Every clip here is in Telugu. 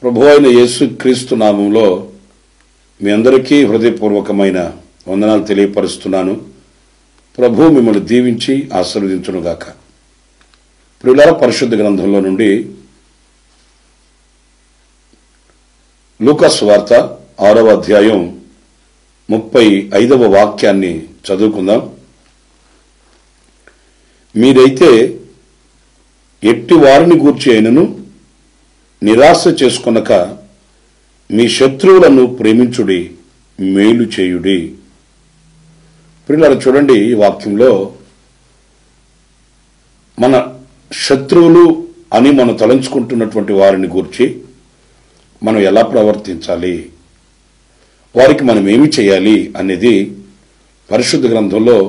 ప్రభువైన యేసుక్రీస్తు నామములో మీ అందరికీ హృదయపూర్వకమైన వందనాలు తెలియపరుస్తున్నాను. ప్రభువు మిమ్మల్ని దీవించి ఆశీర్వదించునుగాక. ప్రియులారా, పరిశుద్ధ గ్రంథంలో నుండి లూకా సువార్త 6వ అధ్యాయం 35వ వాక్యాన్ని చదువుకుందాం. మీరైతే ఎట్టి వారిని గూర్చి అయినను నిరాశ చేసుకొనక మీ శత్రువులను ప్రేమించుడి, మేలు చేయుడి. ప్రియులారా, చూడండి, ఈ వాక్యంలో మన శత్రువులు అని మనం తలంచుకుంటున్నటువంటి వారిని గూర్చి మనం ఎలా ప్రవర్తించాలి, వారికి మనం ఏమి చేయాలి అనేది పరిశుద్ధ గ్రంథంలో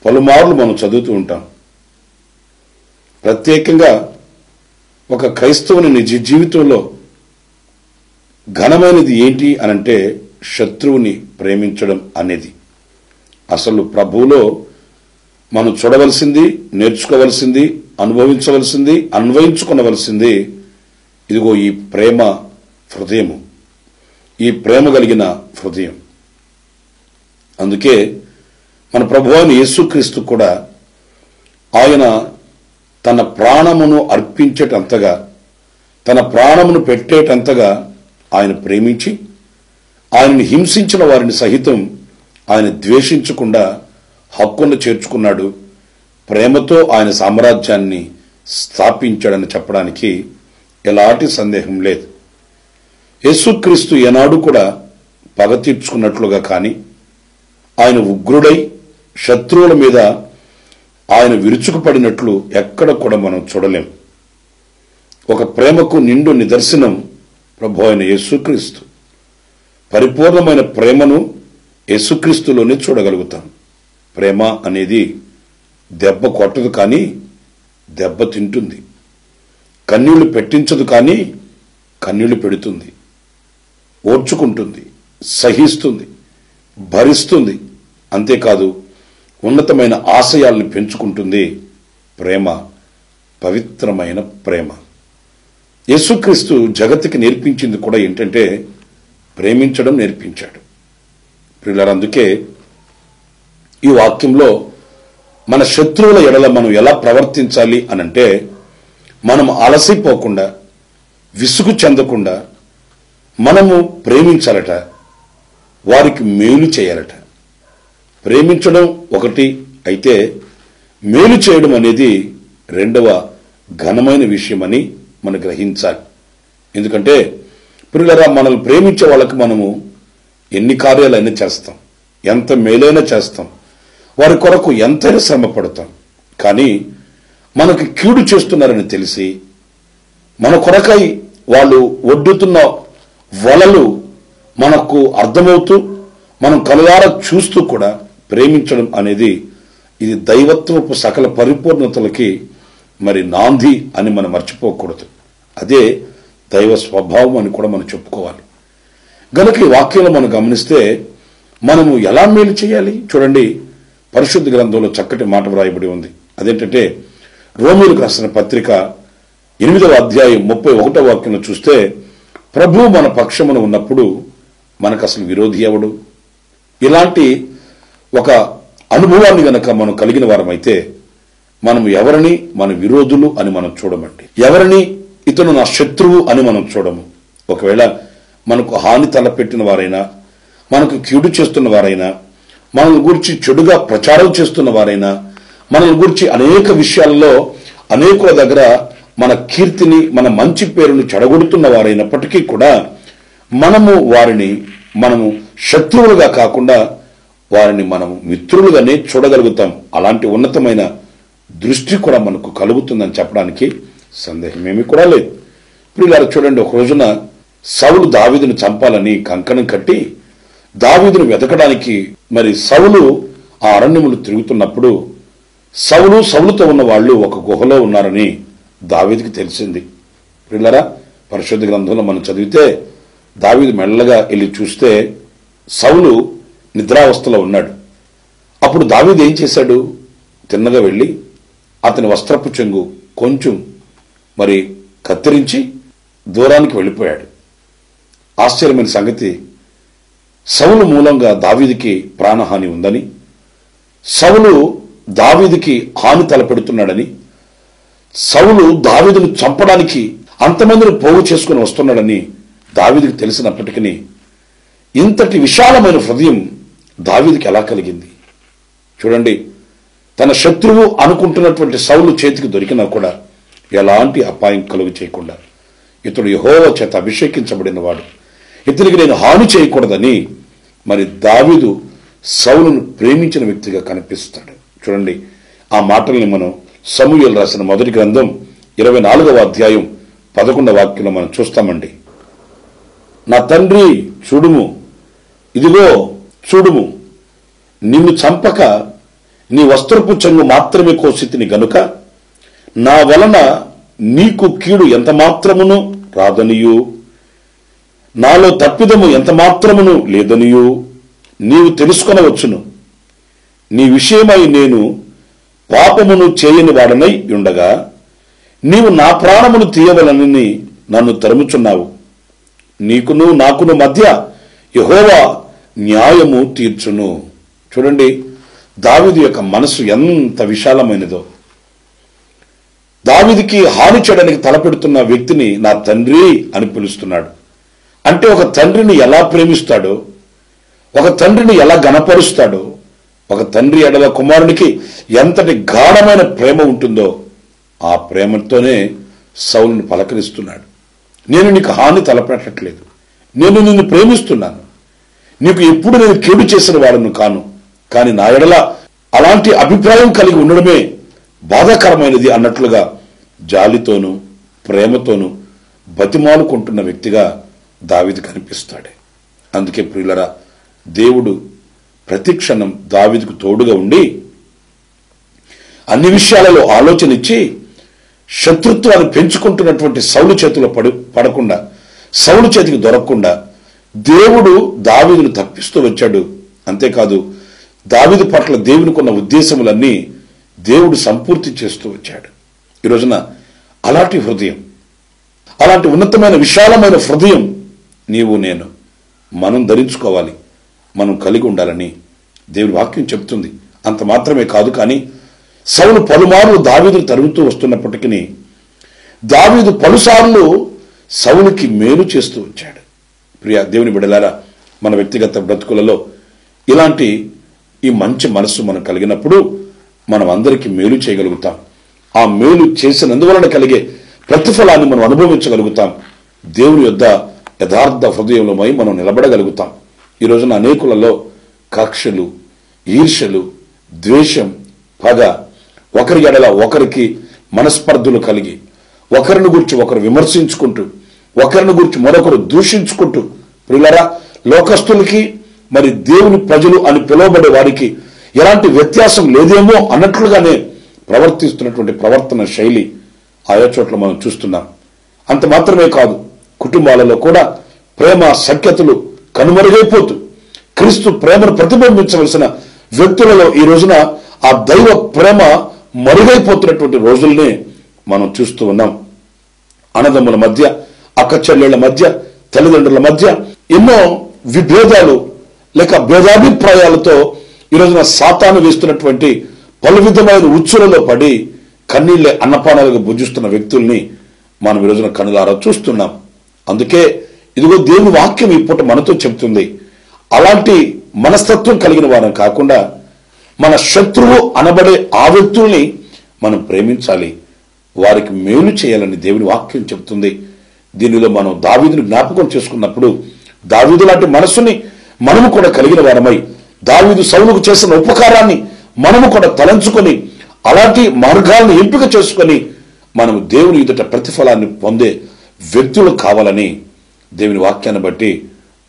పలుమార్లు మనం చదువుతూ ఉంటాం. ప్రత్యేకంగా ఒక క్రైస్తవుని నిజ జీవితంలో ఘనమైనది ఏంటి అనంటే శత్రువుని ప్రేమించడం అనేది. అసలు ప్రభువులో మనం చూడవలసింది, నేర్చుకోవలసింది, అనుభవించవలసింది, అన్వయించుకునవలసింది ఇదిగో ఈ ప్రేమ హృదయము, ఈ ప్రేమ కలిగిన హృదయం. అందుకే మన ప్రభువైన యేసుక్రీస్తు కూడా ఆయన తన ప్రాణమును అర్పించేటంతగా, తన ప్రాణమును పెట్టేటంతగా ఆయన ప్రేమించి ఆయనను హింసించిన వారిని సహితం ఆయన ద్వేషించకుండా హక్కును చేర్చుకున్నాడు. ప్రేమతో ఆయన సామ్రాజ్యాన్ని స్థాపించాడని చెప్పడానికి ఎలాంటి సందేహం లేదు. యేసుక్రీస్తు ఏనాడు కూడా పగ తీర్చుకున్నట్లుగా కానీ, ఆయన ఉగ్రుడై శత్రువుల మీద ఆయన విరుచుకుపడినట్లు ఎక్కడ కూడా మనం చూడలేం. ఒక ప్రేమకు నిండు నిదర్శనం ప్రభు అయిన యేసుక్రీస్తు. పరిపూర్ణమైన ప్రేమను యేసుక్రీస్తులోనే చూడగలుగుతాం. ప్రేమ అనేది దెబ్బ కొట్టదు, కానీ దెబ్బ తింటుంది. కన్నీళ్లు పెట్టించదు, కానీ కన్నీళ్లు పెడుతుంది. ఓర్చుకుంటుంది, సహిస్తుంది, భరిస్తుంది. అంతేకాదు, ఉన్నతమైన ఆశయాల్ని పెంచుకుంటుంది. ప్రేమ పవిత్రమైన ప్రేమ. యేసుక్రీస్తు జగత్తుకి నేర్పించింది కూడా ఏంటంటే ప్రేమించడం నేర్పించాడు. ప్రియులారా, అందుకే ఈ వాక్యంలో మన శత్రువుల ఎడల మనం ఎలా ప్రవర్తించాలి అనంటే, మనం అలసిపోకుండా, విసుగు చెందకుండా మనము ప్రేమించాలట, వారికి మేలు చేయాలట. ప్రేమించడం ఒకటి అయితే మేలు చేయడం అనేది రెండవ ఘనమైన విషయమని మనం గ్రహించాలి. ఎందుకంటే ప్రియులారా, మనల్ని ప్రేమించే వాళ్ళకి మనము ఎన్ని కార్యాలైనా చేస్తాం, ఎంత మేలైనా చేస్తాం, వారి కొరకు ఎంతైనా శ్రమ పడతాం. కానీ మనకు కీడు చేస్తున్నారని తెలిసి మన కొరకై వాళ్ళు ఒడ్డుతున్న వలలు మనకు అర్థమవుతూ మనం కనులారా చూస్తూ కూడా ప్రేమించడం అనేది ఇది దైవత్వపు సకల పరిపూర్ణతలకి మరి నాంది అని మనం మర్చిపోకూడదు. అదే దైవ స్వభావం అని కూడా మనం చెప్పుకోవాలి. గనుక ఈ వాక్యంలో మనం గమనిస్తే మనము ఎలా మేలు చేయాలి చూడండి. పరిశుద్ధ గ్రంథంలో చక్కటి మాట వ్రాయబడి ఉంది. అదేంటంటే రోమీయులకు రాసిన పత్రిక 8వ అధ్యాయం 31వ వాక్యంలో చూస్తే, ప్రభువు మన పక్షమున ఉన్నప్పుడు మనకు అసలు విరోధి ఎవడు? ఇలాంటి ఒక అనుభవాన్ని గనక మనం కలిగిన వారమైతే మనం ఎవరిని మన విరోధులు అని మనం చూడమండి, ఎవరిని ఇతను నా శత్రువు అని మనం చూడము. ఒకవేళ మనకు హాని తలపెట్టిన వారైనా, మనకు కీడు చేస్తున్న వారైనా, మనల్ని గురించి చెడుగా ప్రచారం చేస్తున్న వారైనా, మనల్ని గురించి అనేక విషయాల్లో అనేకుల దగ్గర మన కీర్తిని, మన మంచి పేరును చెడగొడుతున్న వారైనప్పటికీ కూడా వారిని మనము శత్రువులుగా కాకుండా వారిని మనము మిత్రులుగానే చూడగలుగుతాం. అలాంటి ఉన్నతమైన దృష్టి కూడా మనకు కలుగుతుందని చెప్పడానికి సందేహమేమీ కూడా లేదు. ప్రియులారా, చూడండి, ఒక రోజున సౌలు దావీదును చంపాలని కంకణం కట్టి దావీదును వెతకడానికి మరి సౌలు ఆ అరణ్యములు తిరుగుతున్నప్పుడు సౌలుతో ఉన్న వాళ్ళు ఒక గుహలో ఉన్నారని దావీదుకి తెలిసింది. ప్రియులారా, పరిశుద్ధ గ్రంథంలో మనం చదివితే దావీదు మెల్లగా వెళ్ళి చూస్తే సౌలు నిద్రావస్థలో ఉన్నాడు. అప్పుడు దావీదు ఏం చేశాడు? తిన్నగా వెళ్ళి అతని వస్త్రపు చెంగు కొంచెం మరి కత్తిరించి దూరానికి వెళ్ళిపోయాడు. ఆశ్చర్యమైన సంగతి, సౌలు మూలంగా దావీదుకి ప్రాణహాని ఉందని, సౌలు దావీదుకి హాని తలపెడుతున్నాడని, సౌలు దావీదును చంపడానికి అంతమందిని పోగు చేసుకుని వస్తున్నాడని దావీదుకి తెలిసినప్పటికీ ఇంతటి విశాలమైన హృదయం దావీదుకి ఎలా కలిగింది? చూడండి, తన శత్రువు అనుకుంటున్నటువంటి సౌలు చేతికి దొరికినా కూడా ఎలాంటి అపాయం కలుగు చేయకుండా, ఇతడు యెహోవా చేత అభిషేకించబడిన వాడు, ఇతనికి నేను హాని చేయకూడదని మరి దావీదు సౌలును ప్రేమించిన వ్యక్తిగా కనిపిస్తాడు. చూడండి, ఆ మాటల్ని మనం సమూయేలు రాసిన మొదటి గ్రంథం 24వ అధ్యాయం 11వ వాక్యంలో మనం చూస్తామండి. నా తండ్రి చూడుము, ఇదిగో చూడుము, నిన్ను చంపక నీ వస్త్రపు చెంగు మాత్రమే కోసితిని గనుక నా వలన నీకు కీడు ఎంత మాత్రమును రాదనియు, నాలో తప్పిదము ఎంత మాత్రమును లేదనియు నీవు తెలుసుకొనవచ్చును. నీ విషయమై నేను పాపమును చేయని వాడనై ఉండగా నీవు నా ప్రాణమును తీయవలనని నన్ను తరుముచున్నావు. నీకును నాకును మధ్య యెహోవా న్యాయము తీర్చును. చూడండి, దావీదు యొక్క మనసు ఎంత విశాలమైనదో. దావీదుకి హాని చేయడానికి తలపెడుతున్న వ్యక్తిని నా తండ్రి అని పిలుస్తున్నాడు. అంటే ఒక తండ్రిని ఎలా ప్రేమిస్తాడో, ఒక తండ్రిని ఎలా గణపరుస్తాడో, ఒక తండ్రి ఎడల కుమారునికి ఎంతటి గాఢమైన ప్రేమ ఉంటుందో ఆ ప్రేమతోనే సౌలుని పలకరిస్తున్నాడు. నేను నీకు హాని తలపెట్టట్లేదు, నేను నిన్ను ప్రేమిస్తున్నాను, నీకు ఎప్పుడు నేను కీడు చేసిన వాడను కాను, కానీ నా ఎడల అలాంటి అభిప్రాయం కలిగి ఉండడమే బాధాకరమైనది అన్నట్లుగా జాలితోనూ ప్రేమతోనూ బతిమాలుకుంటున్న వ్యక్తిగా దావీదు కనిపిస్తాడు. అందుకే ప్రియులరా, దేవుడు ప్రతిక్షణం దావీదుకు తోడుగా ఉండి అన్ని విషయాలలో ఆలోచన ఇచ్చి శత్రుత్వాన్ని పెంచుకుంటున్నటువంటి సౌలు చేతిలో పడకుండా, సౌలు చేతికి దొరకకుండా దేవుడు దావీదును తప్పిస్తూ వచ్చాడు. అంతేకాదు, దావీదు పట్ల దేవునికి ఉన్న ఉద్దేశములన్నీ దేవుడు సంపూర్తి చేస్తూ వచ్చాడు. ఈ రోజున అలాంటి హృదయం, అలాంటి ఉన్నతమైన విశాలమైన హృదయం నీవు నేను మనం ధరించుకోవాలి, మనం కలిగి ఉండాలని దేవుని వాక్యం చెప్తుంది. అంత మాత్రమే కాదు, కానీ సౌలు పలుమార్లు దావీదును తరుగుతూ వస్తున్నప్పటికీ దావీదు పలుసార్లు సౌలుకి మేలు చేస్తూ వచ్చాడు. ప్రియ దేవుని బిడ్డలారా, మన వ్యక్తిగత బ్రతుకులలో ఇలాంటి ఈ మంచి మనస్సు మనం కలిగినప్పుడు మనం అందరికీ మేలు చేయగలుగుతాం. ఆ మేలు చేసినందువలన కలిగే ప్రతిఫలాన్ని మనం అనుభవించగలుగుతాం. దేవుని యొద్ద యథార్థ హృదయంలోమై మనం నిలబడగలుగుతాం. ఈ రోజున అనేకులలో కక్షలు, ఈర్ష్యలు, ద్వేషం, పగ, ఒకరి ఎడల ఒకరికి మనస్పర్ధలు కలిగి ఒకరిని గురించి ఒకరు విమర్శించుకుంటూ, ఒకరిని గురించి మరొకరు దూషించుకుంటూ, ప్రియులారా, లోకస్తులకి మరి దేవుని ప్రజలు అని పిలువబడే వారికి ఎలాంటి వ్యత్యాసం లేదేమో అన్నట్లుగానే ప్రవర్తిస్తున్నటువంటి ప్రవర్తన శైలి ఆయా చోట్ల మనం చూస్తున్నాం. అంత మాత్రమే కాదు, కుటుంబాలలో కూడా ప్రేమ సఖ్యతలు కనుమరుగైపోతూ క్రీస్తు ప్రేమను ప్రతిబింబించవలసిన వ్యక్తులలో ఈ రోజున ఆ దైవ ప్రేమ మరుగైపోతున్నటువంటి రోజుల్ని మనం చూస్తూ ఉన్నాం. అన్నదమ్ముల మధ్య, అక్క చెల్లెళ్ల మధ్య, తల్లిదండ్రుల మధ్య ఎన్నో విభేదాలు లేక భేదాభిప్రాయాలతో ఈ రోజున సాతాను వేస్తున్నటువంటి పలు విధమైన ఉచ్చులలో పడి కన్నీళ్లే అన్నపానాలుగా భుజిస్తున్న వ్యక్తుల్ని మనం ఈ రోజున కనులారా చూస్తున్నాం. అందుకే ఇదిగో దేవుని వాక్యం ఈ పూట మనతో చెబుతుంది, అలాంటి మనస్తత్వం కలిగిన వారం కాకుండా మన శత్రువు అనబడే ఆ వ్యక్తుల్ని మనం ప్రేమించాలి, వారికి మేలు చేయాలని దేవుని వాక్యం చెబుతుంది. దీనిలో మనం దావీదుని జ్ఞాపకం చేసుకున్నప్పుడు దావీదు లాంటి మనస్సుని మనము కూడా కలిగిన వారమై దావీదు సౌలుకు చేసిన ఉపకారాన్ని మనము కూడా తలంచుకొని అలాంటి మార్గాలను ఎంపిక చేసుకొని మనము దేవుని ఎదుట ప్రతిఫలాన్ని పొందే వ్యక్తులు కావాలని దేవుని వాక్యాన్ని బట్టి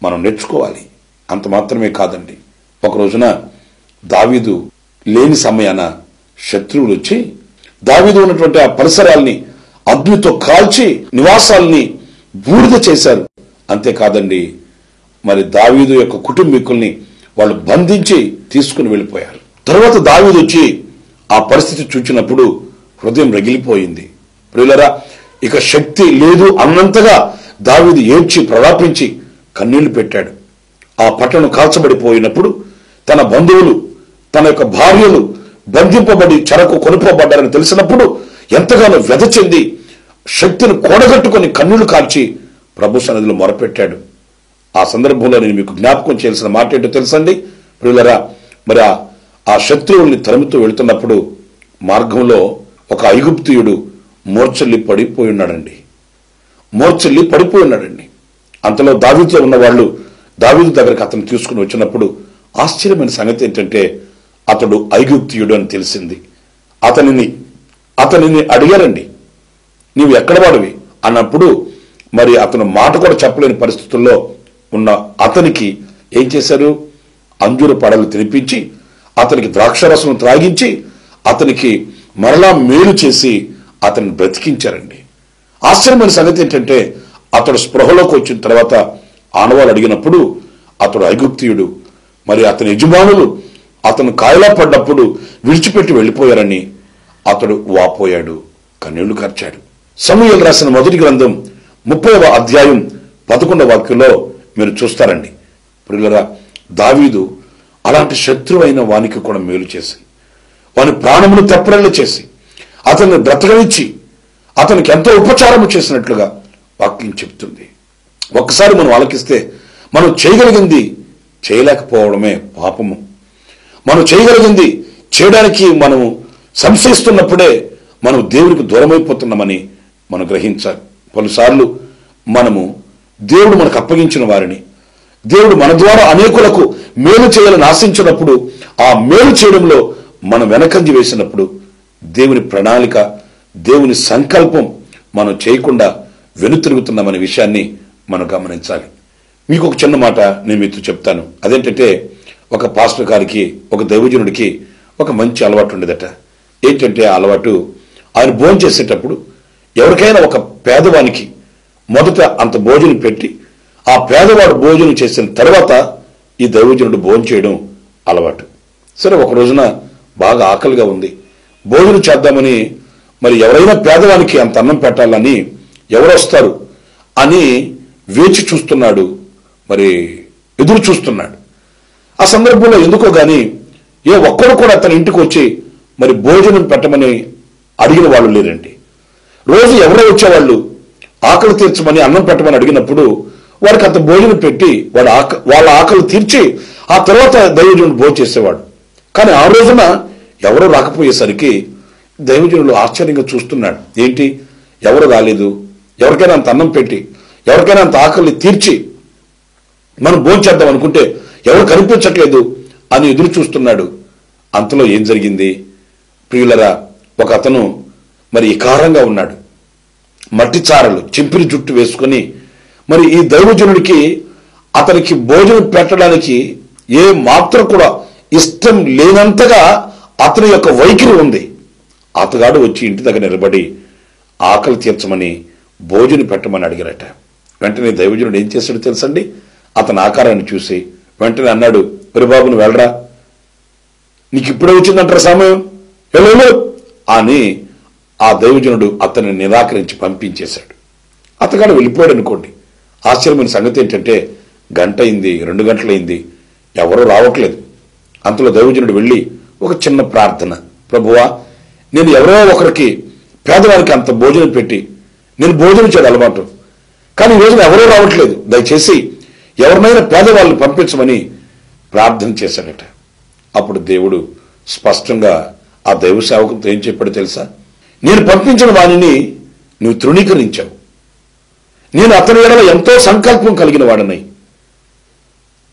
మనం నేర్చుకోవాలి. అంత మాత్రమే కాదండి, ఒక రోజున దావీదు లేని సమయాన శత్రువులు వచ్చి దావీదు ఉన్నటువంటి ఆ పరిసరాల్ని అగ్నితో కాల్చి నివాసాలని బూడిద చేశారు. అంతేకాదండి, మరి దావీదు యొక్క కుటుంబీకుల్ని వాళ్ళు బంధించి తీసుకుని వెళ్ళిపోయారు. తర్వాత దావీదు వచ్చి ఆ పరిస్థితి చూచినప్పుడు హృదయం రగిలిపోయింది. ప్రియులరా, ఇక శక్తి లేదు అన్నంతగా దావీదు ఏడ్చి ప్రలాపించి కన్నీళ్లు పెట్టాడు. ఆ పట్టణం కాల్చబడిపోయినప్పుడు తన బంధువులు, తన యొక్క భార్యలు బంధింపబడి చెరకు కొనుక్కోబడ్డారని తెలిసినప్పుడు ఎంతగానో వ్యధ చెంది శక్తిని కూడగట్టుకొని కన్నీళ్లు కార్చి ప్రభు సన్నిధిలో మొరపెట్టాడు. ఆ సందర్భంలో నేను మీకు జ్ఞాపకం చేయాల్సిన మాట ఏంటో తెలుసండి ప్రియులరా. మరి ఆ శత్రువుల్ని తరుముతూ వెళుతున్నప్పుడు మార్గంలో ఒక ఐగుప్తీయుడు మూర్ఛల్లి పడిపోయి ఉన్నాడండి. అంతలో దావీదుతో ఉన్న వాళ్ళు దావీదు దగ్గరికి అతను తీసుకుని వచ్చినప్పుడు ఆశ్చర్యమైన సంగతి ఏంటంటే అతడు ఐగుప్తీయుడు అని తెలిసింది. అతనిని అడిగారండి, నీవు ఎక్కడ వాడివి అన్నప్పుడు మరి అతను మాట కూడా చెప్పలేని పరిస్థితుల్లో ఉన్న అతనికి ఏం చేశారు? అంజూరు పడలు తినిపించి అతనికి ద్రాక్షరసం త్రాగించి అతనికి మరలా మేలు చేసి అతన్ని బ్రతికించారండి. ఆశ్చర్యమైన సంగతి ఏంటంటే అతడు స్పృహలోకి వచ్చిన తర్వాత ఆనవాళ్ళు అడిగినప్పుడు అతడు ఐగుప్తీయుడు, మరి అతని యజమానులు అతను కాయలా పడ్డప్పుడు విడిచిపెట్టి వెళ్ళిపోయారని అతడు వాపోయాడు, కన్నీళ్లు కార్చాడు. సమూయేలు రాసిన మొదటి గ్రంథం 30వ అధ్యాయం 11వ వాక్యంలో మీరు చూస్తారండి ప్రియులరా. దావీదు అలాంటి శత్రువైన వానికి కూడా మేలు చేసి వాని ప్రాణమును తెప్పరళ్ళు చేసి అతన్ని బ్రతకనిచ్చి అతనికి ఎంతో ఉపచారము చేసినట్లుగా వాక్యం చెప్తుంది. ఒక్కసారి మనం ఆలకిస్తే మనం చేయగలిగింది చేయలేకపోవడమే పాపము. మనం చేయగలిగింది చేయడానికి మనం సంశయిస్తున్నప్పుడే మనం దేవుడికి దూరమైపోతున్నామని మనం గ్రహించాలి. పలుసార్లు మనము దేవుడు మనకు అప్పగించిన వారిని, దేవుడు మన ద్వారా అనేకులకు మేలు చేయాలని ఆశించినప్పుడు ఆ మేలు చేయడంలో మనం వెనకంజి వేసినప్పుడు దేవుని ప్రణాళిక, దేవుని సంకల్పం మనం చేయకుండా వెనుతిరుగుతున్నామనే విషయాన్ని మనం గమనించాలి. మీకు ఒక చిన్న మాట నేను మీతో చెప్తాను. అదేంటంటే ఒక పాస్టర్ గారికి, ఒక దైవజనుడికి ఒక మంచి అలవాటు ఉండేదట. ఏంటంటే ఆ అలవాటు, ఆయన భోజనం చేసేటప్పుడు ఎవరికైనా ఒక పేదవానికి మొదట అంత భోజనం పెట్టి ఆ పేదవాడు భోజనం చేసిన తర్వాత ఈ దైవజనుడు భోజనం చేయడం అలవాటు. సరే, ఒక రోజున బాగా ఆకలిగా ఉంది, భోజనం చేద్దామని మరి ఎవరైనా పేదవానికి అంత అన్నం పెట్టాలని ఎవరు వస్తారు అని వేచి చూస్తున్నాడు, మరి ఎదురు చూస్తున్నాడు. ఆ సందర్భంలో ఎందుకో గాని ఒక్కడు కూడా తన ఇంటికి వచ్చి మరి భోజనం పెట్టమని అడిగిన వాళ్ళు లేరండి. రోజు ఎవరో వచ్చేవాళ్ళు ఆకలి తీర్చమని అన్నం పెట్టమని అడిగినప్పుడు వారికి అంత భోజనం పెట్టి వాళ్ళ ఆకలి తీర్చి ఆ తర్వాత దైవజనుడు భోజనం చేసేవాడు. కానీ ఆ రోజున ఎవరో రాకపోయేసరికి దైవజనుడు ఆశ్చర్యంగా చూస్తున్నాడు. ఏంటి, ఎవరు రాలేదు, ఎవరికైనా అంత అన్నం పెట్టి ఎవరికైనా అంత ఆకలి తీర్చి మనం భోజనం చేద్దాం అనుకుంటే ఎవరు కనిపించట్లేదు అని ఎదురు చూస్తున్నాడు. అంతలో ఏం జరిగింది ప్రియులరా, ఒక అతను మరి ఇకారంగా ఉన్నాడు, మట్టి చారలు చింపిరి జుట్టు వేసుకొని మరి ఈ దైవజనుడికి అతనికి భోజనం పెట్టడానికి ఏ మాత్రం కూడా ఇష్టం లేనంతగా అతని యొక్క వైఖరి ఉంది. అతగాడు వచ్చి ఇంటి దగ్గర నిలబడి ఆకలి తీర్చమని భోజనం పెట్టమని అడిగారట. వెంటనే దైవజనుడు ఏం చేశాడు తెలుసండి, అతని ఆకారాన్ని చూసి వెంటనే అన్నాడు, ఒరే బాబు నువ్వు వెళ్ళరా, నీకు ఇప్పుడే వచ్చిందంటారా సమయం, వెళ్ళు అని ఆ దైవజనుడు అతన్ని నిరాకరించి పంపించేశాడు. అతగాడు వెళ్ళిపోయాడు అనుకోండి. ఆశ్చర్యమైన సంగతి ఏంటంటే గంట అయింది, 2 గంటలైంది, ఎవరూ రావట్లేదు. అంతలో దైవజనుడు వెళ్ళి ఒక చిన్న ప్రార్థన, ప్రభువా నేను ఎవరో ఒకరికి పేదవారికి అంత భోజనం పెట్టి నేను భోజనం చేయడం అలవాటు, కానీ ఈ రోజున ఎవరూ రావట్లేదు, దయచేసి ఎవరినైనా పేదవాళ్ళని పంపించమని ప్రార్థన చేశాడట. అప్పుడు దేవుడు స్పష్టంగా ఆ దైవ సేవకులతో ఏం చెప్పాడు తెలుసా, నేను పంపించిన వాణిని నువ్వు తృణీకరించావు, నేను అతని ఎడల ఎంతో సంకల్పం కలిగిన వాడనై,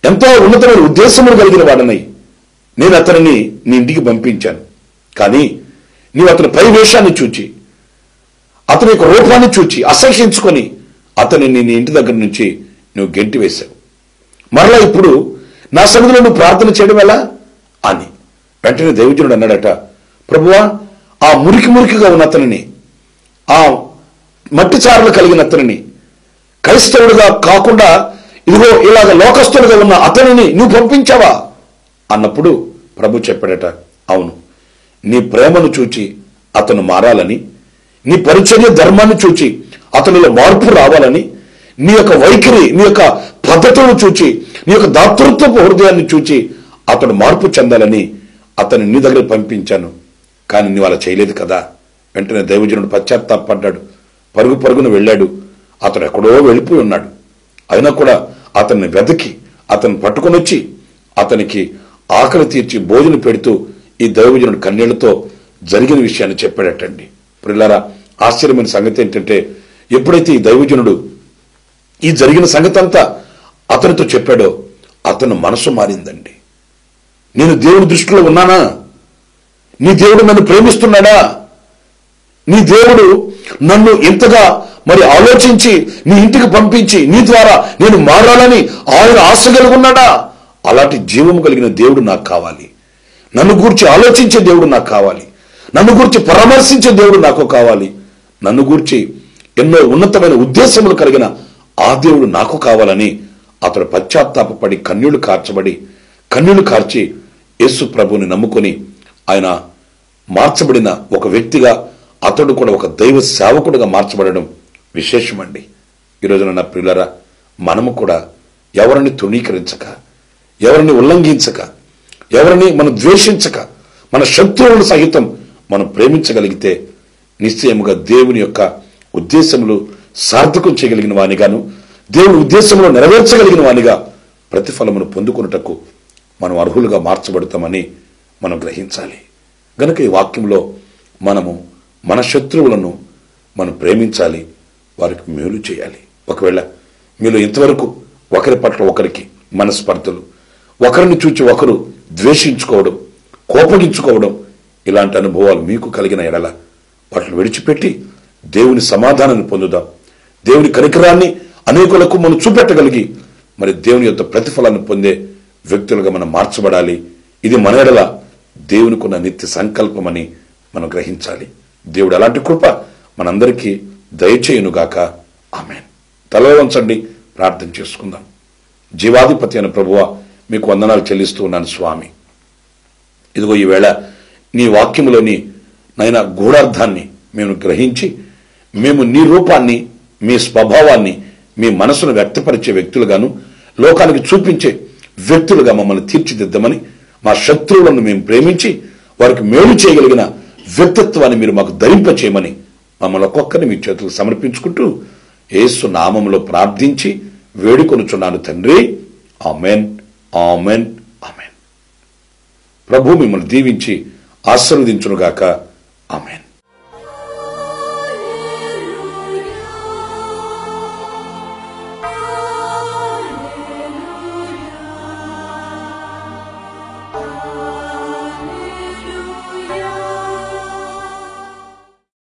ఎంతో ఉన్నతమైన ఉద్దేశములు కలిగిన వాడనై నేను అతనిని నీ ఇంటికి పంపించాను. కానీ నీవు అతని పై వేషాన్ని చూచి అతని యొక్క రూపాన్ని చూచి అసహ్యించుకొని అతనిని నీ ఇంటి దగ్గర నుంచి నువ్వు గెంటి వేశావు. మరలా ఇప్పుడు నా సన్నిధిలో నువ్వు ప్రార్థన చేయడం ఎలా అని. వెంటనే దైవజనుడు అన్నాడట, ప్రభువా ఆ మురికిగా ఉన్న అతనిని, ఆ మట్టి చారలు కలిగిన అతనిని, క్రైస్తవుడిగా కాకుండా ఇదిగో ఇలాగ లోకస్తులుగా ఉన్న అతనిని నువ్వు పంపించావా అన్నప్పుడు ప్రభు చెప్పాడట, అవును, నీ ప్రేమను చూచి అతను మారాలని, నీ పరిచర్య ధర్మాన్ని చూచి అతనిలో మార్పు రావాలని, నీ యొక్క వైఖరి, నీ యొక్క పద్ధతులను చూచి, నీ యొక్క దాతృత్వపు హృదయాన్ని చూచి అతడు మార్పు చెందాలని అతన్ని నీ దగ్గర పంపించాను. కానీ నువ్వు అలా చేయలేదు కదా. వెంటనే దైవజనుడు పశ్చాత్తాపడ్డాడు, పరుగు పరుగున వెళ్ళాడు. అతడు ఎక్కడో వెళ్ళిపోయి ఉన్నాడు. అయినా కూడా అతన్ని వెతికి అతన్ని పట్టుకొని వచ్చి అతనికి ఆకలి తీర్చి భోజనం పెడుతూ ఈ దైవజనుడు కన్నీళ్లతో జరిగిన విషయాన్ని చెప్పాడటండి. ప్రియులారా, ఆశ్చర్యమైన సంగతి ఏంటంటే, ఎప్పుడైతే ఈ దైవజనుడు ఈ జరిగిన సంగతి అంతా అతనితో చెప్పాడో అతను మనసు మారిందండి. నేను దేవుని దృష్టిలో ఉన్నానా? నీ దేవుడు నన్ను ప్రేమిస్తున్నాడా? నీ దేవుడు నన్ను ఇంతగా మరి ఆలోచించి నీ ఇంటికి పంపించి నీ ద్వారా నేను మారాలని ఆయన ఆశ కలిగి ఉన్నాడా? అలాంటి జీవము కలిగిన దేవుడు నాకు కావాలి. నన్ను గూర్చి ఆలోచించే దేవుడు నాకు కావాలి. నన్ను గూర్చి పరామర్శించే దేవుడు నాకు కావాలి. నన్ను గూర్చి ఎన్నో ఉన్నతమైన ఉద్దేశములు కలిగిన ఆ దేవుడు నాకు కావాలని అతడు పశ్చాత్తాపడి కన్నీళ్లు కార్చి యేసు ప్రభుని నమ్ముకొని ఆయన మార్చబడిన ఒక వ్యక్తిగా, అతడు కూడా ఒక దైవ సేవకుడుగా మార్చబడడం విశేషమండి. ఈరోజున నా ప్రియులారా, మనము కూడా ఎవరిని తృణీకరించక, ఎవరిని ఉల్లంఘించక, ఎవరిని మనం ద్వేషించక, మన శత్రువులను సహితం మనం ప్రేమించగలిగితే నిశ్చయముగా దేవుని యొక్క ఉద్దేశములు సార్థకం చేయగలిగిన వానిగాను, దేవుని ఉద్దేశంలో నెరవేర్చగలిగిన వానిగా ప్రతిఫలమును పొందుకున్నటకు మనం అర్హులుగా మార్చబడతామని మనం గ్రహించాలి. గనుక ఈ వాక్యంలో మనము మన శత్రువులను మనం ప్రేమించాలి, వారికి మేలు చేయాలి. ఒకవేళ మీలో ఇంతవరకు ఒకరి పట్ల ఒకరికి మనస్పర్ధలు, ఒకరిని చూచి ఒకరు ద్వేషించుకోవడం, కోపగించుకోవడం, ఇలాంటి అనుభవాలు మీకు కలిగిన ఎడల వాటిని విడిచిపెట్టి దేవుని సమాధానాన్ని పొందుదాం. దేవుని కనికరాన్ని అనేకులకు మనం చూపెట్టగలిగి మరి దేవుని యొక్క ప్రతిఫలాన్ని పొందే వ్యక్తులుగా మనం మార్చబడాలి. ఇది మన ఎడల దేవునికున్న నిత్య సంకల్పమని మనం గ్రహించాలి. దేవుడు అలాంటి కృప మనందరికీ దయచేయునుగాక. ఆమేన్. తలలో వంచండి, ప్రార్థన చేసుకుందాం. జీవాధిపతి అయిన ప్రభువా, మీకు వందనాలు చెల్లిస్తూ ఉన్నాను స్వామి. ఇదిగో ఈవేళ నీ వాక్యములోని నైనా గూఢార్థాన్ని మేము గ్రహించి మేము నీ రూపాన్ని, మీ స్వభావాన్ని, మీ మనసును వ్యక్తపరిచే వ్యక్తులుగాను, లోకానికి చూపించే వ్యక్తులుగా మమ్మల్ని తీర్చిదిద్దమని, మా శత్రువులను మేము ప్రేమించి వారికి మేలు చేయగలిగిన వ్యక్తిత్వాన్ని మీరు మాకు ధరింపచేయమని మమ్మల్ని ఒక్కొక్కరిని మీ చేతులకు సమర్పించుకుంటూ యేసు నామములో ప్రార్థించి వేడుకొనుచున్నాను తండ్రి. Amen, amen, amen. ప్రభు మిమ్మల్ని దీవించి ఆశీర్వదించునుగాక. ఆమెన్.